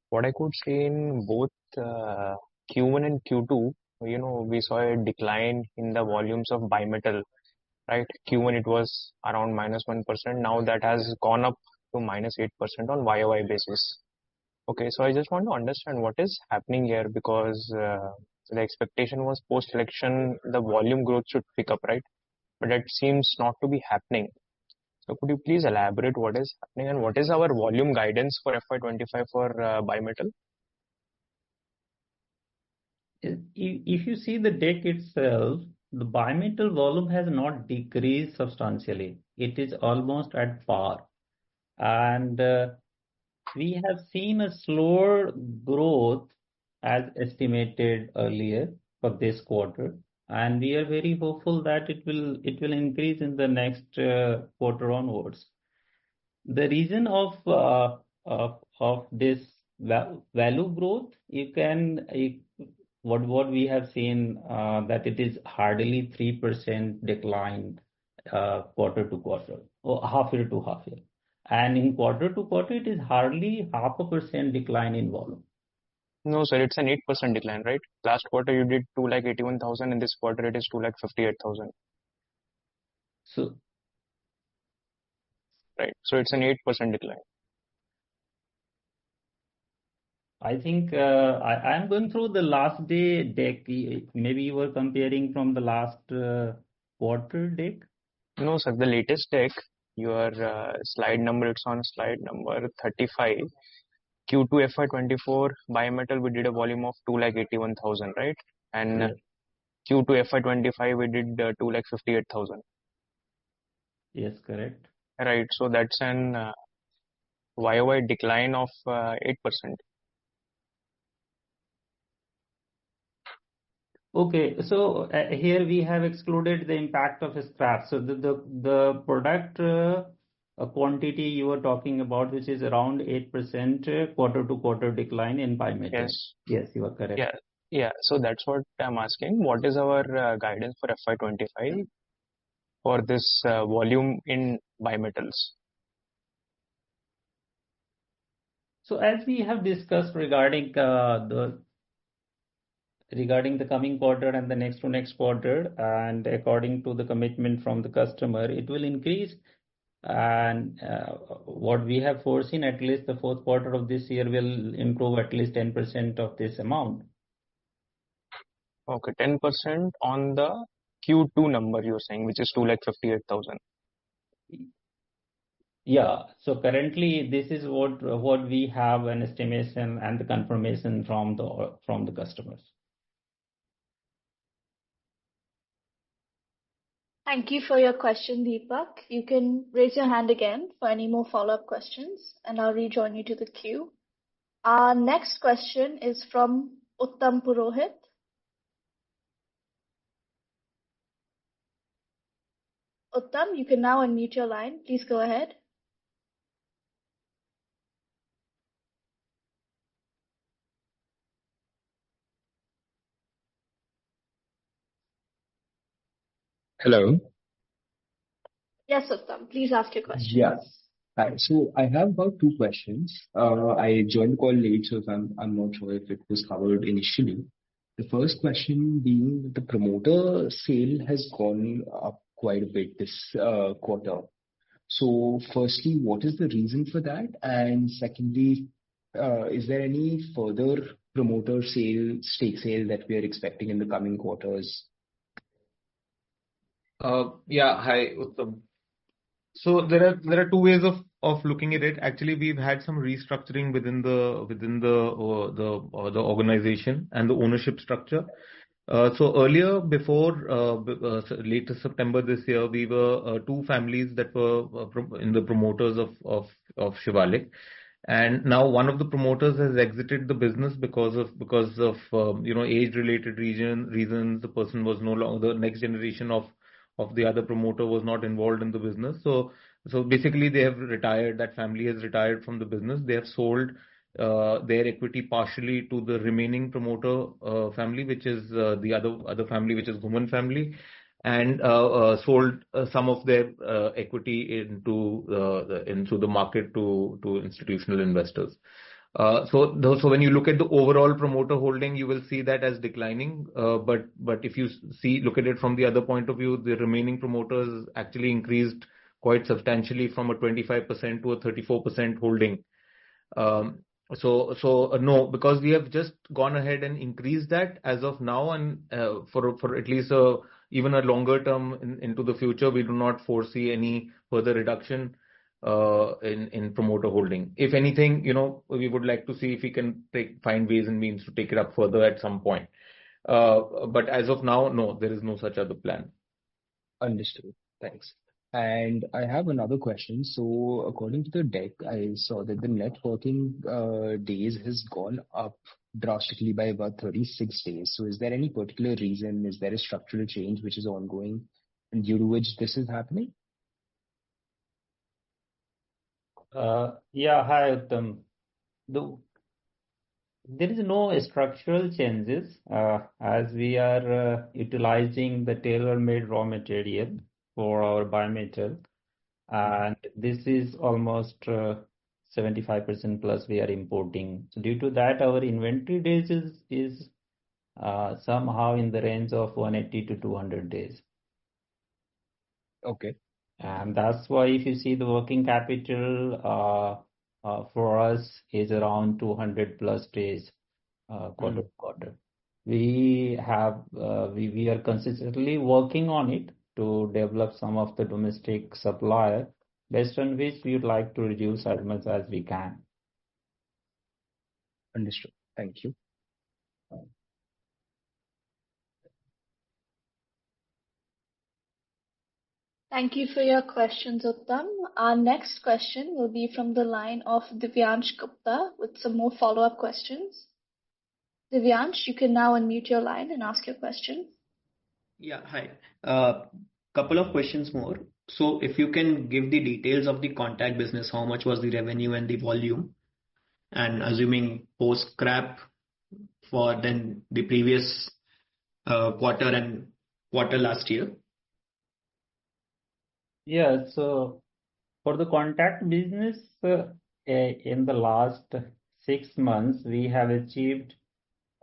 What I could see in both Q1 and Q2, we saw a decline in the volumes of bimetal, right? Q1 it was around -1%. Now that has gone up to -8% on YOY basis. Okay, so I just want to understand what is happening here, because the expectation was post-election the volume growth should pick up, right? But that seems not to be happening. So could you please elaborate what is happening and what is our volume guidance for FY'25 for bimetal? If you see the deck itself, the bimetal volume has not decreased substantially. It is almost at par. And we have seen a slower growth as estimated earlier for this quarter. And we are very hopeful that it will increase in the next quarter onwards. The reason of this value growth, what we have seen that it is hardly 3% decline quarter to quarter or half year to half year, and in quarter to quarter it is hardly 0.5% decline in volume. No, sir, it's an 8% decline, right? Last quarter you did 281,000, and this quarter it is 258,000. So, right. So it's an 8% decline. I think I am going through the last day deck. Maybe you were comparing from the last quarter deck. No, sir, the latest deck, your slide number, it's on slide number 35. Q2 FY'24 bimetal, we did a volume of 281,000, right? And Yes. Q2 FY'25, we did 258,000. Yes, correct. Right. So that's an YOY decline of 8%. Okay, so here we have excluded the impact of scrap. So the product quantity you were talking about, which is around 8% quarter to quarter decline in bimetal. Yes. Yes, you are correct. Yeah. Yeah. So that's what I'm asking. What is our guidance for FY'25 for this volume in bimetals? So as we have discussed regarding the coming quarter and the next to next quarter, and according to the commitment from the customer, it will increase. And what we have foreseen, at least the fourth quarter of this year will improve at least 10% of this amount. Okay, 10% on the Q2 number you're saying, which is 258,000. Yeah. So currently, this is what we have an estimation and the confirmation from the customers. Thank you for your question, Deepak. You can raise your hand again for any more follow-up questions, and I'll rejoin you to the queue. Our next question is from Uttam Purohit. Uttam, you can now unmute your line. Please go ahead. Hello. Yes, Uttam, please ask your question. Yeah. Hi. So I have about two questions. I joined the call late, so if I'm not sure if it was covered initially. The first question being the promoter sale has gone up quite a bit this quarter. So firstly, what is the reason for that? And secondly, is there any further promoter sale, stake sale that we are expecting in the coming quarters? Yeah. Hi, Uttam. So there are two ways of looking at it. Actually, we've had some restructuring within the organization and the ownership structure. So earlier, before later September this year, we were two families that were in the promoters of Shivalik. And now one of the promoters has exited the business because of age-related reasons. The person was no longer, the next generation of the other promoter was not involved in the business. So basically they have retired. That family has retired from the business. They have sold their equity partially to the remaining promoter family, which is the other family, which is Guman family, and sold some of their equity into the market to institutional investors. So when you look at the overall promoter holding, you will see that as declining. But if you look at it from the other point of view, the remaining promoters actually increased quite substantially from a 25% to a 34% holding. No, because we have just gone ahead and increased that as of now, and for at least even a longer term into the future, we do not foresee any further reduction in promoter holding. If anything, we would like to see if we can find ways and means to take it up further at some point. But as of now, no, there is no such other plan. Understood. Thanks. And I have another question. So according to the deck, I saw that the net working days has gone up drastically by about 36 days. So is there any particular reason? Is there a structural change which is ongoing and due to which this is happening? Yeah, hi, Uttam. There is no structural changes as we are utilizing the tailor-made raw material for our bimetal, and this is almost 75% plus we are importing. So due to that, our inventory days is somehow in the range of 180 to 200 days. Okay. And that's why if you see the working capital for us is around 200 plus days quarter to quarter. We are consistently working on it to develop some of the domestic supplier, based on which we would like to reduce as much as we can. Understood. Thank you. Thank you for your questions, Uttam. Our next question will be from the line of Divyansh Gupta with some more follow-up questions. Divyansh, you can now unmute your line and ask your question. Yeah, hi. Couple of questions more. So if you can give the details of the contact business, how much was the revenue and the volume, and assuming post scrap for then the previous quarter and quarter last year. Yeah, so for the contact business, in the last 6 months, we have achieved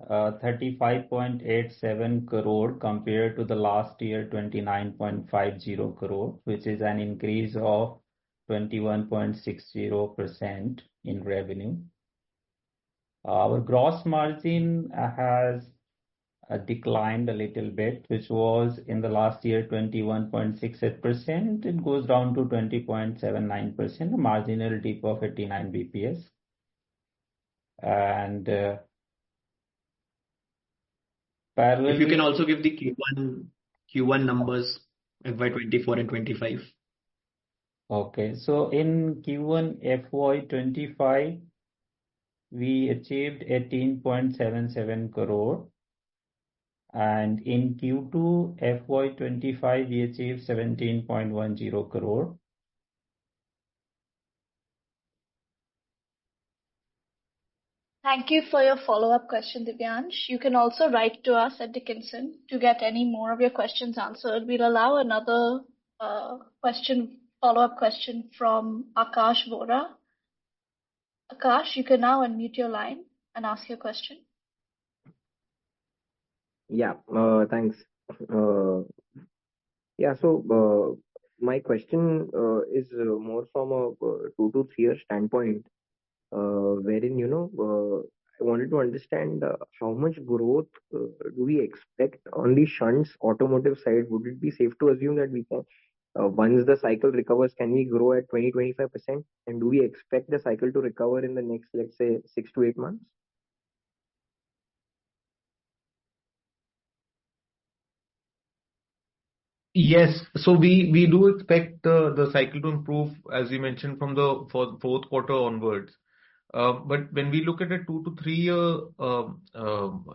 35.87 crore compared to the last year 29.50 crore, which is an increase of 21.60% in revenue. Our gross margin has declined a little bit, which was in the last year 21.68%. It goes down to 20.79%, a marginal dip of 89 bps. And if you can also give the Q1 numbers FY'24 and 25. Okay, so in Q1 FY'25, we achieved 18.77 crore, and in Q2 FY'25, we achieved 17.10 crore. Thank you for your follow-up question, Divyansh. You can also write to us at Dickinson to get any more of your questions answered. We'll allow another follow-up question from Akash Vora. Akash, you can now unmute your line and ask your question. Yeah, thanks. Yeah, so my question is more from a 2 to 3 year standpoint, wherein, I wanted to understand how much growth do we expect on the shunts automotive side? Would it be safe to assume that we can, once the cycle recovers, can we grow at 20-25%? And do we expect the cycle to recover in the next, let's say, 6 to 8 months? Yes. So we do expect the cycle to improve, as you mentioned, from the fourth quarter onwards. But when we look at a 2 to 3 year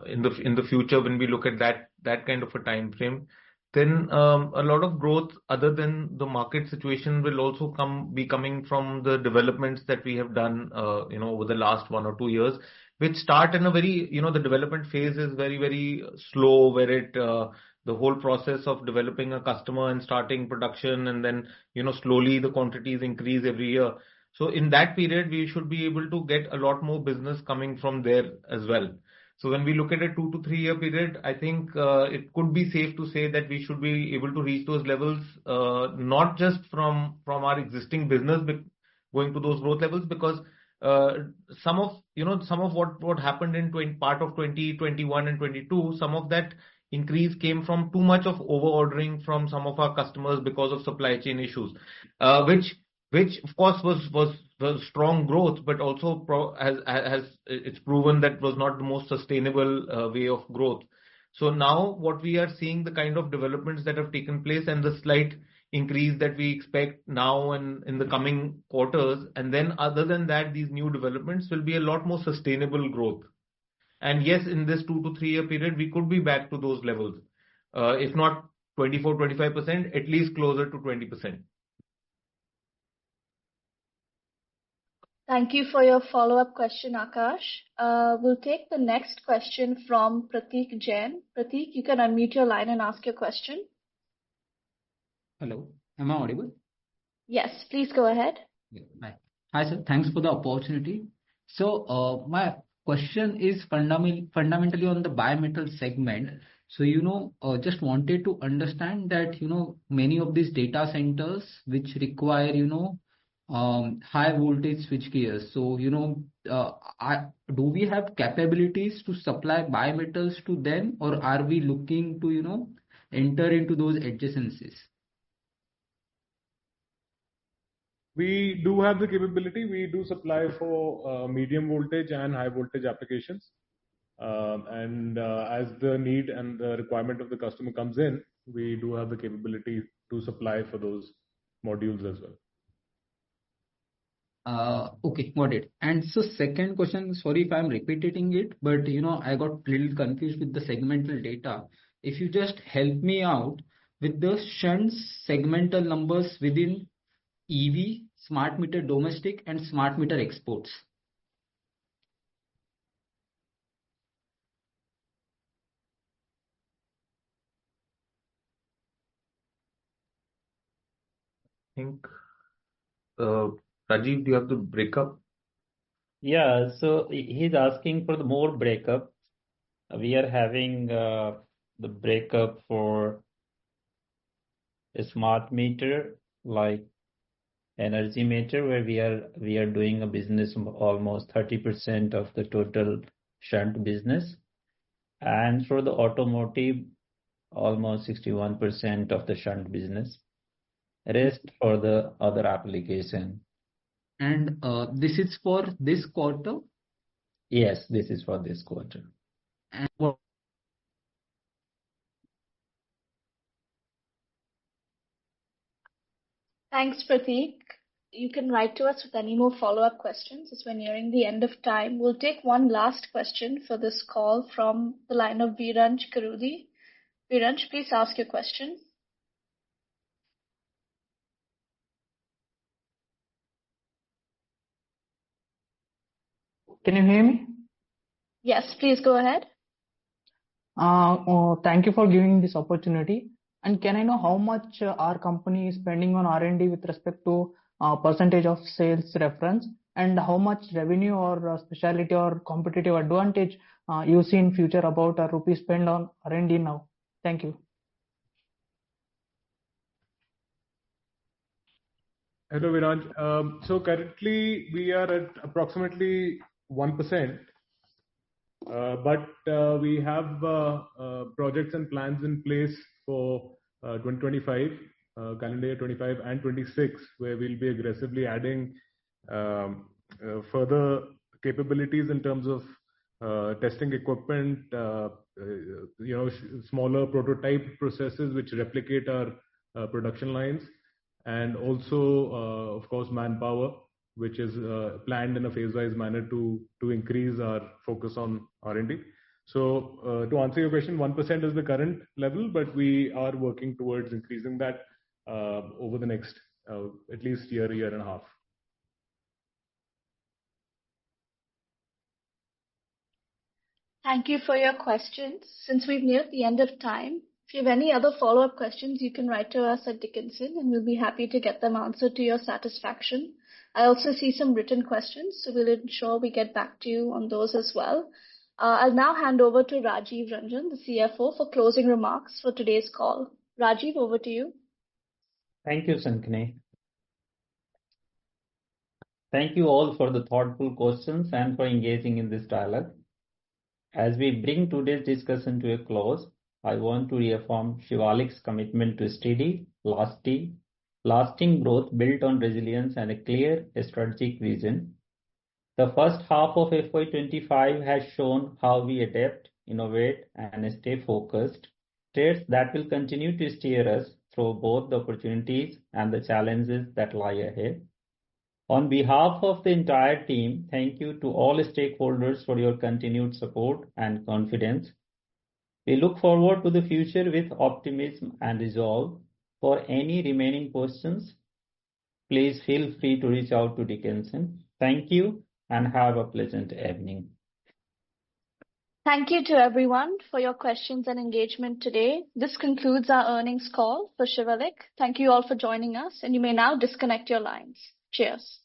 in the future, when we look at that kind of a time frame, then a lot of growth other than the market situation will also be coming from the developments that we have done, over the last 1 or 2 years, which start in a very, the development phase is very, very slow, where the whole process of developing a customer and starting production, and then, slowly the quantities increase every year. So in that period, we should be able to get a lot more business coming from there as well. So when we look at a 2 to 3 year period, I think it could be safe to say that we should be able to reach those levels, not just from our existing business, but going to those growth levels, because some of what happened in part of 2021 and 22, some of that increase came from too much of over ordering from some of our customers because of supply chain issues, which of course was strong growth, but also it's proven that was not the most sustainable way of growth. So now what we are seeing, the kind of developments that have taken place and the slight increase that we expect now and in the coming quarters, and then other than that, these new developments will be a lot more sustainable growth. And yes, in this 2 to 3 year period, we could be back to those levels, if not 24-25%, at least closer to 20%. Thank you for your follow-up question, Akash. We'll take the next question from Prateek Jain. Prateek, you can unmute your line and ask your question. Hello, am I audible? Yes, please go ahead. Yeah, hi, sir. Thanks for the opportunity. So, my question is fundamentally on the bimetal segment. So, just wanted to understand that, many of these data centers which require, high voltage switch gears. So, do we have capabilities to supply bimetals to them, or are we looking to, enter into those adjacencies? We do have the capability. We do supply for medium voltage and high voltage applications. As the need and the requirement of the customer comes in, we do have the capability to supply for those modules as well. Okay, got it. And so second question, sorry if I'm repeating it, but I got a little confused with the segmental data. If you just help me out with the shunts segmental numbers within EV, smart meter domestic, and smart meter exports. I think, Rajiv, do you have the breakup? Yeah, so he's asking for the more breakup. We are having the breakup for a smart meter, like energy meter, where we are doing a business of almost 30% of the total shunt business, and for the automotive, almost 61% of the shunt business. Rest for the other application. And this is for this quarter? Yes, this is for this quarter. And Thanks, Prateek. You can write to us with any more follow-up questions as we're nearing the end of time. We'll take one last question for this call from the line of Viranj Karudi. Viranj, please ask your question. Can you hear me? Yes, please go ahead. Thank you for giving this opportunity. And can I know how much our company is spending on R&D with respect to percentage of sales reference, and how much revenue or specialty or competitive advantage you see in future about our rupee spend on R&D now? Thank you. Hello, Viranj. So currently we are at approximately 1%, but we have projects and plans in place for 2025, calendar year 25 and 26, where we'll be aggressively adding further capabilities in terms of testing equipment, smaller prototype processes which replicate our production lines, and also, of course, manpower, which is planned in a phase-wise manner to increase our focus on R&D. So to answer your question, 1% is the current level, but we are working towards increasing that over the next at least year and a half. Thank you for your questions. Since we've neared the end of time, if you have any other follow-up questions, you can write to us at Dickinson and we'll be happy to get them answered to your satisfaction. I also see some written questions, so we'll ensure we get back to you on those as well. I'll now hand over to Rajiv Ranjan, the CFO, for closing remarks for today's call. Rajiv, over to you. Thank you, Sankani. Thank you all for the thoughtful questions and for engaging in this dialogue. As we bring today's discussion to a close, I want to reaffirm Shivalik's commitment to steady, lasting growth built on resilience and a clear strategic vision. The first half of FY'25 has shown how we adapt, innovate, and stay focused, traits that will continue to steer us through both the opportunities and the challenges that lie ahead. On behalf of the entire team, thank you to all stakeholders for your continued support and confidence. We look forward to the future with optimism and resolve. For any remaining questions, please feel free to reach out to Dickinson. Thank you and have a pleasant evening. Thank you to everyone for your questions and engagement today. This concludes our earnings call for Shivalik. Thank you all for joining us, and you may now disconnect your lines. Cheers.